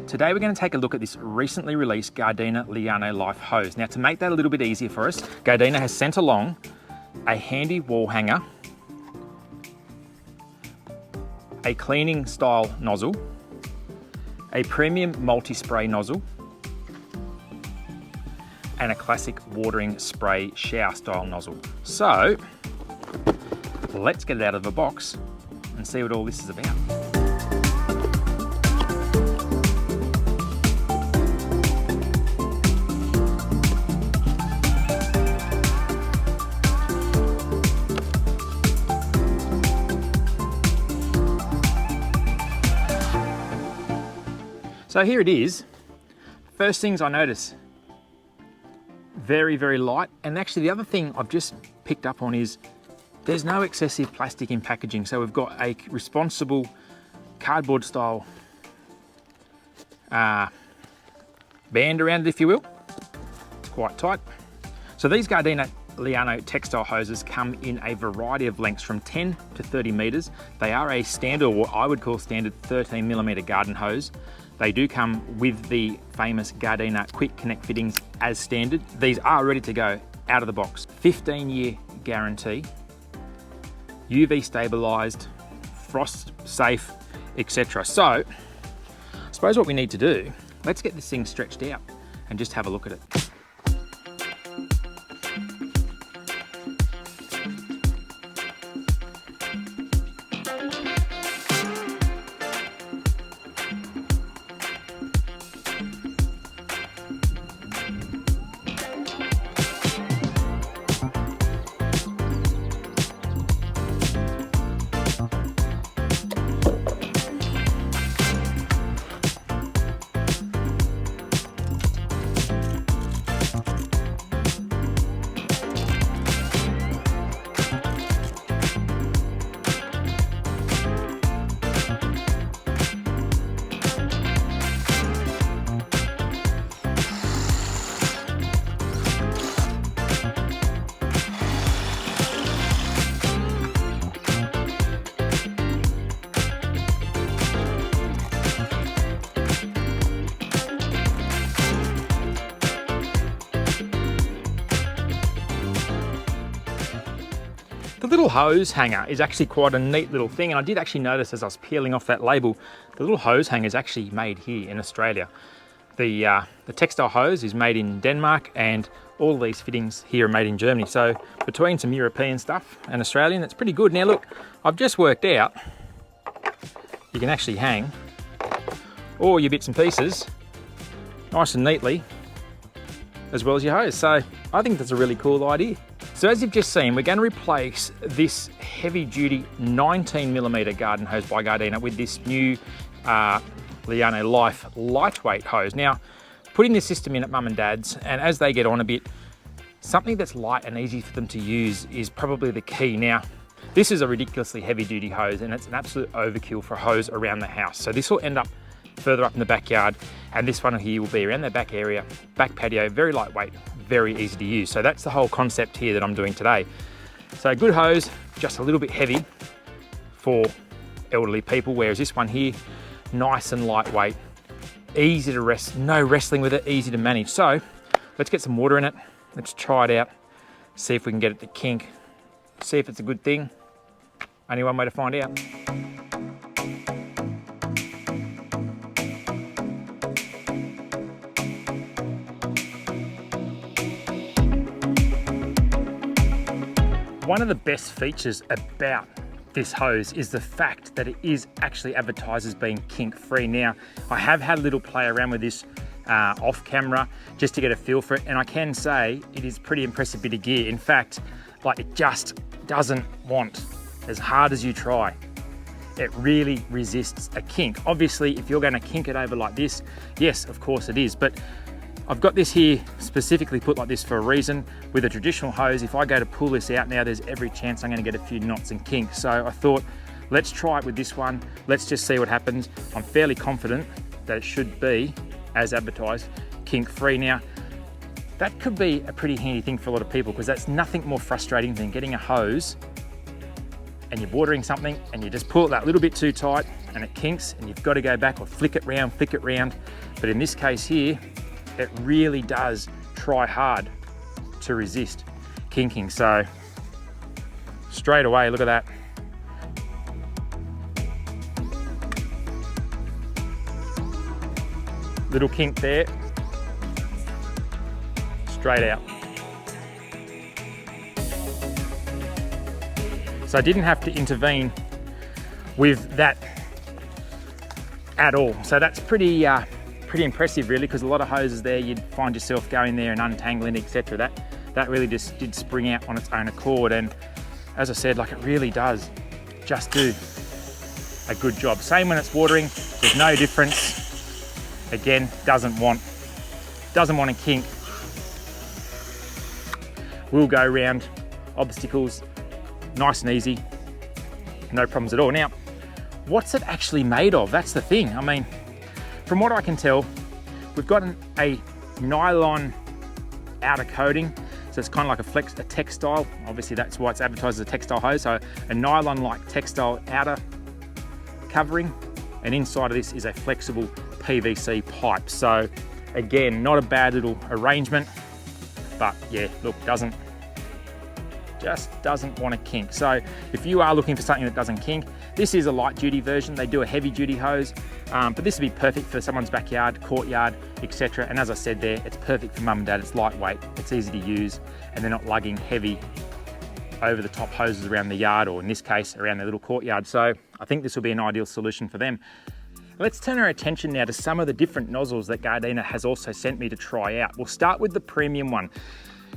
Today we're going to take a look at this recently released Gardena Liano Life hose. Now to make that a little bit easier for us, Gardena has sent along a handy wall hanger, a cleaning style nozzle, a premium multi-spray nozzle, and a classic watering spray shower style nozzle. So let's get it out of the box and see what all this is about. So here it is. First things I notice, very, very light. And actually the other thing I've just picked up on is there's no excessive plastic in packaging. So we've got a responsible cardboard style band around it, if you will. It's quite tight. So these Gardena Liano textile hoses come in a variety of lengths from 10 to 30 meters. They are a standard, or what I would call standard, 13mm garden hose. They do come with the famous Gardena quick connect fittings as standard. These are ready to go out of the box. 15-year guarantee, UV stabilized, frost safe, etc. So I suppose what we need to do, let's get this thing stretched out and just have a look at it. The little hose hanger is actually quite a neat little thing, and I did actually notice as I was peeling off that label, the little hose hanger is actually made here in Australia. The textile hose is made in Denmark, and all these fittings here are made in Germany. So between some European stuff and Australian, it's pretty good. Now look, I've just worked out you can actually hang all your bits and pieces nice and neatly as well as your hose. So I think that's a really cool idea. So as you've just seen, we're going to replace this heavy duty 19mm garden hose by Gardena with this new Liano Life lightweight hose. Now, putting this system in at mum and dad's, and as they get on a bit, something that's light and easy for them to use is probably the key. Now, this is a ridiculously heavy duty hose, and it's an absolute overkill for a hose around the house. So this will end up further up in the backyard, and this one here will be around the back area, back patio, very lightweight, very easy to use. So that's the whole concept here that I'm doing today. So a good hose, just a little bit heavy for elderly people, whereas this one here, nice and lightweight, easy to rest, no wrestling with it, easy to manage. So let's get some water in it. Let's try it out, see if we can get it to kink, see if it's a good thing. Only one way to find out. One of the best features about this hose is the fact that it is actually advertised as being kink-free. Now, I have had a little play around with this off camera just to get a feel for it, and I can say it is pretty impressive bit of gear. In fact, like, it just doesn't want, as hard as you try, it really resists a kink. Obviously, if you're going to kink it over like this, yes, of course it is, but I've got this here specifically put like this for a reason. With a traditional hose, if I go to pull this out now, there's every chance I'm going to get a few knots and kinks. So I thought, let's try it with this one. Let's just see what happens. I'm fairly confident that it should be, as advertised, kink-free. Now, that could be a pretty handy thing for a lot of people, because that's nothing more frustrating than getting a hose and you're watering something and you just pull it that little bit too tight and it kinks and you've got to go back or flick it round. But in this case here, it really does try hard to resist kinking. So straight away, look at that. Little kink there, straight out. So I didn't have to intervene with that at all. So that's pretty impressive really, because a lot of hoses there, you'd find yourself going there and untangling, etc. That really just did spring out on its own accord. And as I said, like, it really does just do a good job. Same when it's watering, there's no difference. Again, doesn't want to kink. We'll go around obstacles nice and easy, no problems at all. Now, what's it actually made of? That's the thing. I mean, from what I can tell, we've got a nylon outer coating. So it's kind of like a textile. Obviously that's why it's advertised as a textile hose. So a nylon-like textile outer covering, and inside of this is a flexible PVC pipe. So again, not a bad little arrangement, but yeah, look, just doesn't want to kink. So if you are looking for something that doesn't kink, this is a light duty version. They do a heavy duty hose, but this would be perfect for someone's backyard, courtyard, etc. And as I said there, it's perfect for mum and dad. It's lightweight, it's easy to use, and they're not lugging heavy over the top hoses around the yard, or in this case, around their little courtyard. So I think this will be an ideal solution for them. Let's turn our attention now to some of the different nozzles that Gardena has also sent me to try out. We'll start with the premium one.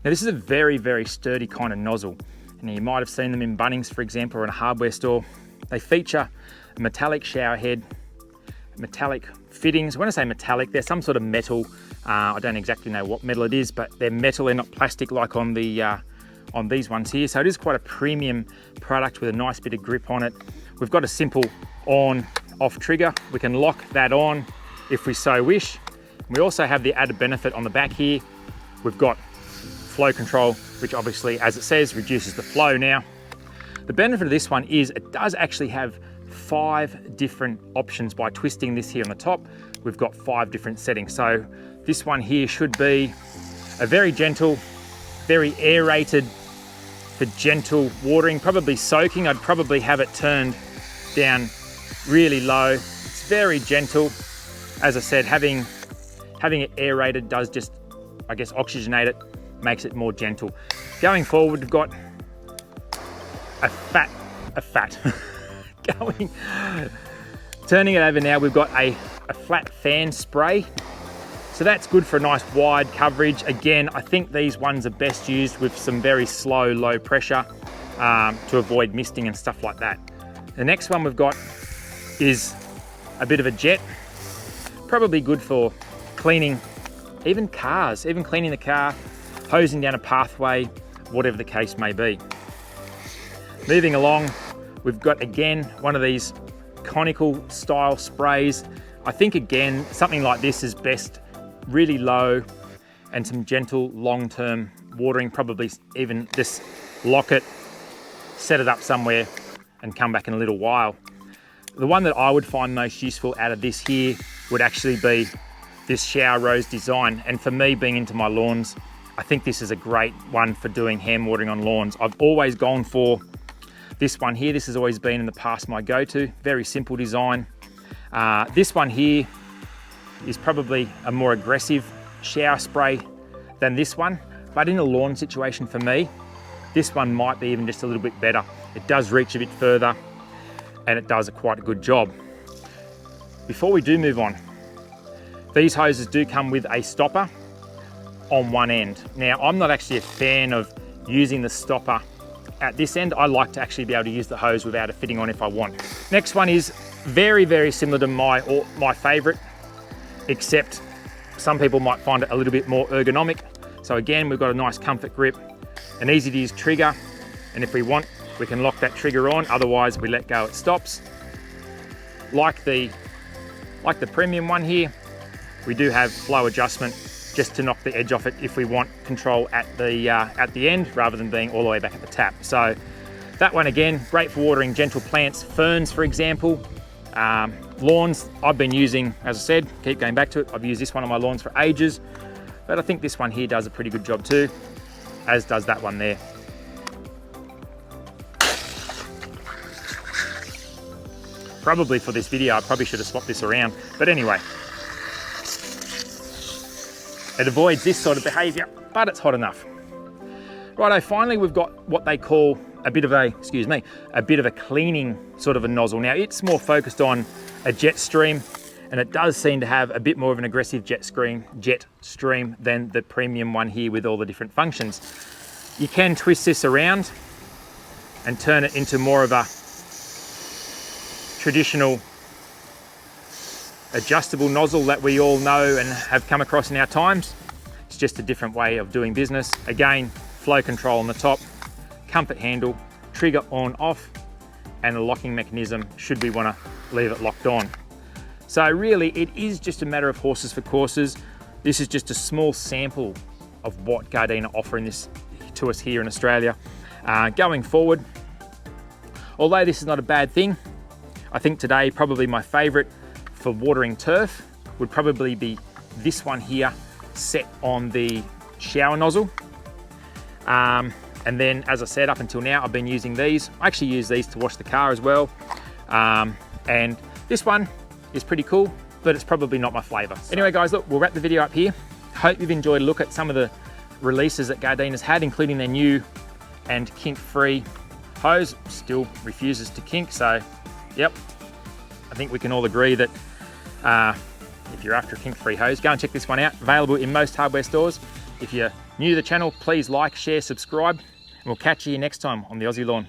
Now this is a very, very sturdy kind of nozzle. And you might have seen them in Bunnings, for example, or in a hardware store. They feature a metallic shower head, metallic fittings. When I say metallic, they're some sort of metal. I don't exactly know what metal it is, but they're metal, they're not plastic like on these ones here. So it is quite a premium product with a nice bit of grip on it. We've got a simple on-off trigger. We can lock that on if we so wish. We also have the added benefit on the back here. We've got flow control, which obviously, as it says, reduces the flow. Now, the benefit of this one is it does actually have 5 different options. By twisting this here on the top, we've got 5 different settings. So this one here should be a very gentle, very aerated for gentle watering, probably soaking. I'd probably have it turned down really low. It's very gentle. As I said, having it aerated does just, I guess, oxygenate it, makes it more gentle. Going forward, we've got a fat turning it over now, we've got a flat fan spray. So that's good for a nice wide coverage. Again, I think these ones are best used with some very slow, low pressure to avoid misting and stuff like that. The next one we've got is a bit of a jet, probably good for cleaning even cars, even cleaning the car, hosing down a pathway, whatever the case may be. Moving along, we've got again one of these conical style sprays. I think again, something like this is best really low and some gentle long-term watering, probably even just lock it, set it up somewhere and come back in a little while. The one that I would find most useful out of this here would actually be this shower rose design. And for me, being into my lawns, I think this is a great one for doing hand watering on lawns. I've always gone for this one here. This has always been in the past my go-to. Very simple design. This one here is probably a more aggressive shower spray than this one, but in a lawn situation for me, this one might be even just a little bit better. It does reach a bit further and it does quite a good job. Before we do move on, these hoses do come with a stopper on one end. Now, I'm not actually a fan of using the stopper at this end. I like to actually be able to use the hose without it fitting on if I want. Next one is very, very similar to my favorite, except some people might find it a little bit more ergonomic. So again, we've got a nice comfort grip, an easy to use trigger, and if we want, we can lock that trigger on. Otherwise, we let go, it stops. Like the premium one here, we do have flow adjustment just to knock the edge off it if we want control at the end rather than being all the way back at the tap. So that one again, great for watering gentle plants, ferns for example. Lawns, I've been using, as I said, keep going back to it, I've used this one on my lawns for ages, but I think this one here does a pretty good job too, as does that one there. Probably for this video, I probably should have swapped this around, but anyway. It avoids this sort of behavior, but it's hot enough. Righto, finally we've got what they call a bit of a cleaning sort of a nozzle. Now it's more focused on a jet stream, and it does seem to have a bit more of an aggressive jet stream than the premium one here with all the different functions. You can twist this around and turn it into more of a traditional adjustable nozzle that we all know and have come across in our times. It's just a different way of doing business. Again, flow control on the top, comfort handle, trigger on off, and a locking mechanism should we want to leave it locked on. So really it is just a matter of horses for courses. This is just a small sample of what Gardena offering this to us here in Australia. Going forward, although this is not a bad thing, I think today probably my favorite for watering turf would probably be this one here set on the shower nozzle. And then, as I said, up until now, I've been using these. I actually use these to wash the car as well. And this one is pretty cool, but it's probably not my flavor. Anyway, guys, look, we'll wrap the video up here. Hope you've enjoyed a look at some of the releases that Gardena's had, including their new and kink-free hose. Still refuses to kink, so yep. I think we can all agree that if you're after a kink-free hose, go and check this one out. Available in most hardware stores. If you're new to the channel, please like, share, subscribe, and we'll catch you next time on the Aussie Lawn.